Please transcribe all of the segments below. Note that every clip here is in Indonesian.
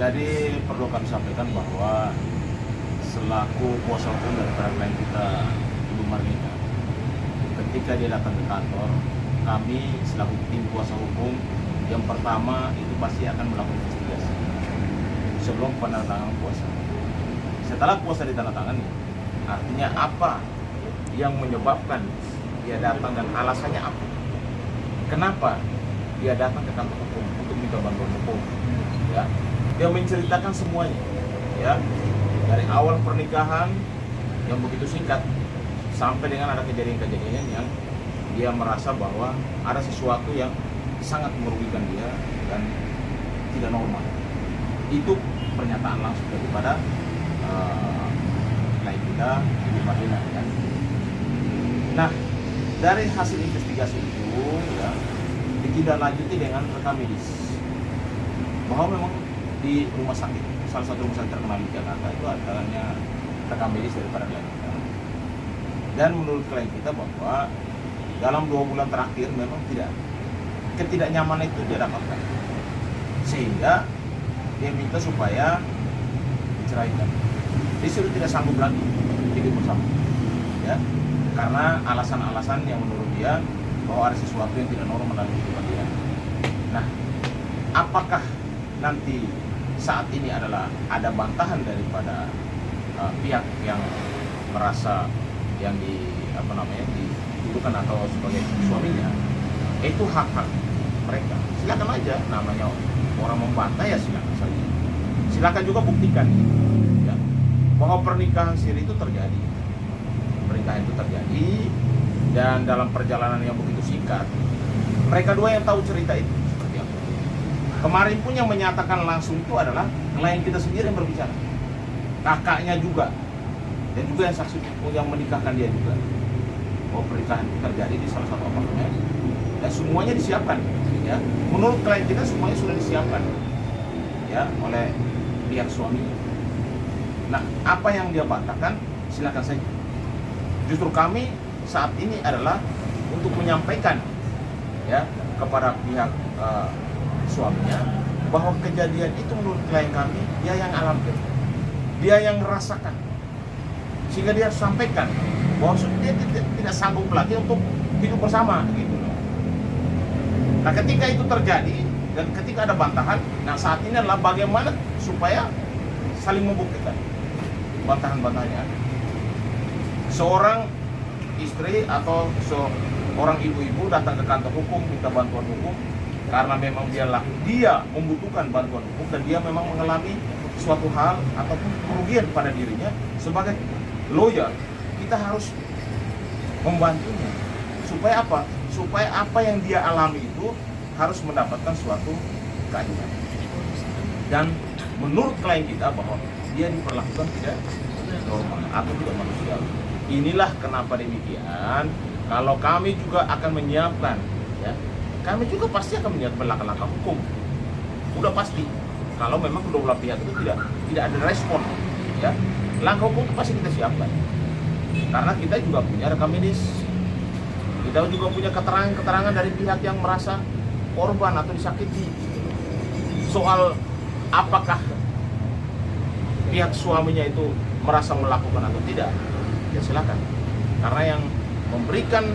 Jadi perlu kami sampaikan bahwa selaku kuasa hukum daripada klien kita Ibu Marlina, ketika dia datang ke kantor, kami selaku tim kuasa hukum yang pertama itu pasti akan melakukan investigasi sebelum penandatanganan kuasa. Setelah kuasa ditandatangani, artinya apa yang menyebabkan dia datang dan alasannya apa? Kenapa dia datang ke kantor hukum untuk minta bantuan hukum? Ya, dia menceritakan semuanya, ya, dari awal pernikahan yang begitu singkat sampai dengan ada kejadian-kejadian yang dia merasa bahwa ada sesuatu yang sangat merugikan dia dan tidak normal. Itu pernyataan langsung daripada klien kita Ibu Marlina, ya. Nah, dari hasil investigasi itu, ya, ditindaklanjuti dengan rekam medis bahwa memang di rumah sakit, salah satu rumah sakit terkenal di Jakarta itu adanya rekam medis daripada klien kita. Dan menurut klien kita bahwa dalam 2 bulan terakhir memang ketidaknyamanan itu dia dapatkan, sehingga dia minta supaya diceraikan. Dia sudah tidak sanggup lagi hidup bersama, ya, karena alasan-alasan yang menurut dia bahwa ada sesuatu yang tidak normal dalam kehidupan dia. Nah, apakah nanti saat ini adalah ada bantahan daripada pihak yang merasa yang dituduhkan atau sebagai suaminya, itu hak-hak mereka. Silakan aja, namanya orang membantah ya silakan saja. Silakan juga buktikan, ya, bahwa pernikahan siri itu terjadi. Pernikahan itu terjadi dan dalam perjalanan yang begitu singkat, mereka dua yang tahu cerita itu seperti apa. Kemarin pun yang menyatakan langsung itu adalah klien kita sendiri yang berbicara, kakaknya juga, dan juga yang saksi yang menikahkan dia juga. Oh, pernikahan itu terjadi di salah satu apartemen dan semuanya disiapkan, ya. Menurut klien kita semuanya sudah disiapkan, ya, oleh pihak suaminya. Nah, apa yang dia bantahkan silakan saja. Justru kami saat ini adalah untuk menyampaikan, ya, kepada pihak suaminya bahwa kejadian itu menurut klien kami dia yang alami, dia yang merasakan, sehingga dia sampaikan bahwa dia tidak sanggup lagi untuk hidup bersama, gitu. Nah, ketika itu terjadi dan ketika ada bantahan, nah saat ini adalah bagaimana supaya saling membuktikan bantahan-bantahannya. Seorang istri atau seorang ibu-ibu datang ke kantor hukum minta bantuan hukum karena memang dia membutuhkan bantuan hukum dan dia memang mengalami suatu hal ataupun kerugian pada dirinya. Sebagai lawyer, kita harus membantunya supaya apa? Supaya apa yang dia alami itu harus mendapatkan suatu keadilan. Dan menurut klien kita bahwa dia diperlakukan tidak normal atau tidak manusiawi. Inilah kenapa demikian. Kalau kami juga akan menyiapkan, ya, kami juga pasti akan menyiapkan langkah-langkah hukum. Udah pasti. Kalau memang kedua belah pihak itu tidak ada respon, ya, langkah hukum itu pasti kita siapkan. Karena kita juga punya rekam medis, kita juga punya keterangan-keterangan dari pihak yang merasa korban atau disakiti soal apakah pihak suaminya itu merasa melakukan atau tidak. Ya silakan, karena yang memberikan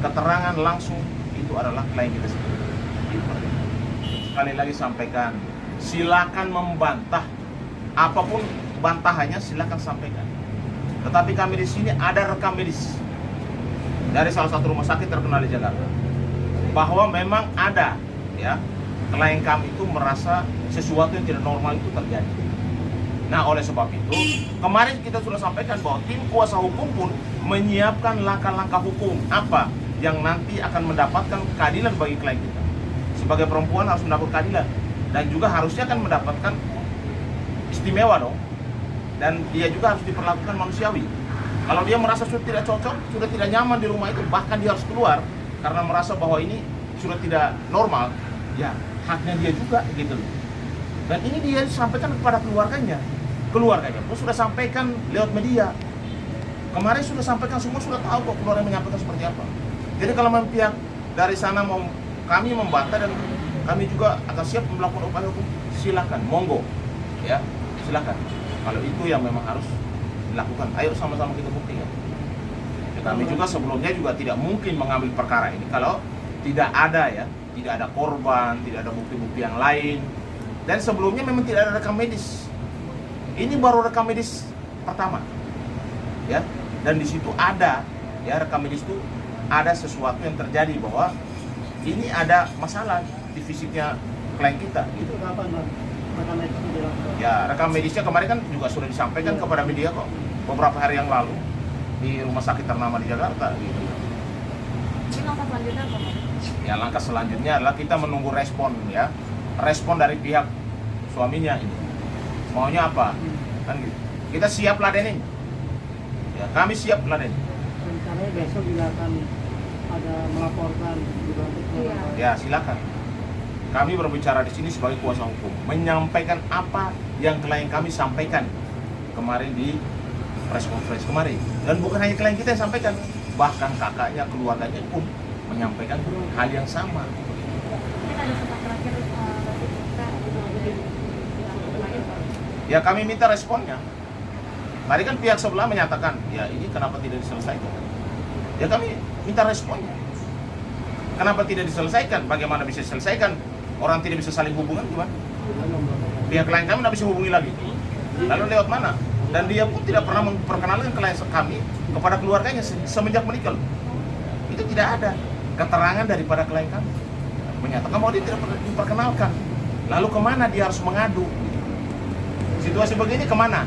keterangan langsung itu adalah klien kita sendiri. Sekali lagi sampaikan, silakan membantah apapun bantahannya, silakan sampaikan. Tetapi kami di sini ada rekam medis dari salah satu rumah sakit terkenal di Jakarta bahwa memang ada, ya, klien kami itu merasa sesuatu yang tidak normal itu terjadi. Nah, oleh sebab itu kemarin kita sudah sampaikan bahwa tim kuasa hukum pun menyiapkan langkah-langkah hukum apa yang nanti akan mendapatkan keadilan bagi klien kita. Sebagai perempuan harus mendapat keadilan dan juga harusnya akan mendapatkan istimewa dong. Dan dia juga harus diperlakukan manusiawi. Kalau dia merasa sudah tidak cocok, sudah tidak nyaman di rumah itu, bahkan dia harus keluar karena merasa bahwa ini sudah tidak normal, ya haknya dia juga, gitu loh. Dan ini dia sampaikan kepada keluarganya pun sudah sampaikan lewat media. Kemarin sudah sampaikan, semua sudah tahu kok keluarga menyampaikan seperti apa. Jadi kalau memang pihak dari sana mau kami membantah dan kami juga akan siap melakukan upaya hukum, silakan, monggo. ya silakan. Kalau itu yang memang harus dilakukan, ayo sama-sama kita buktikan. Ya, kami juga sebelumnya juga tidak mungkin mengambil perkara ini kalau tidak ada tidak ada korban, tidak ada bukti-bukti yang lain. Dan sebelumnya memang tidak ada rekam medis. Ini baru rekam medis pertama, ya. Dan di situ ada, ya, rekam medis itu ada sesuatu yang terjadi bahwa ini ada masalah di fisiknya klien kita. Gitu. Itu kapan, Bang? Rekam medis itu dilakukan? Ya, rekam medisnya kemarin kan juga sudah disampaikan kepada media kok, beberapa hari yang lalu di rumah sakit ternama di Jakarta. Gitu. Ini langkah selanjutnya apa, Bang? Ya, langkah selanjutnya adalah kita menunggu respon, ya, respon dari pihak suaminya ini. Maunya apa? Kan gitu. Kita siap ladenin. Ya, kami siap ladenin. Rencananya besok juga akan ada melaporkan juga untuk Iya. Ya, silakan. Kami berbicara di sini sebagai kuasa hukum, menyampaikan apa yang klien kami sampaikan kemarin di press conference kemarin. Dan bukan hanya klien kita yang sampaikan, bahkan kakaknya, keluarganya pun menyampaikan hal yang sama. Mungkin ada pesan terakhir dari kita Ya, kami minta responnya. Tadi kan pihak sebelah menyatakan, ya ini kenapa tidak diselesaikan? Ya kami minta responnya. Kenapa tidak diselesaikan? Bagaimana bisa diselesaikan? Orang tidak bisa saling hubungan gimana? Pihak klien kami tidak bisa hubungi lagi. Lalu lewat mana? Dan dia pun tidak pernah memperkenalkan klien kami kepada keluarganya semenjak menikah. Itu tidak ada keterangan daripada klien kami menyatakan bahwa dia tidak pernah diperkenalkan. Lalu kemana dia harus mengadu? Situasi begini kemana?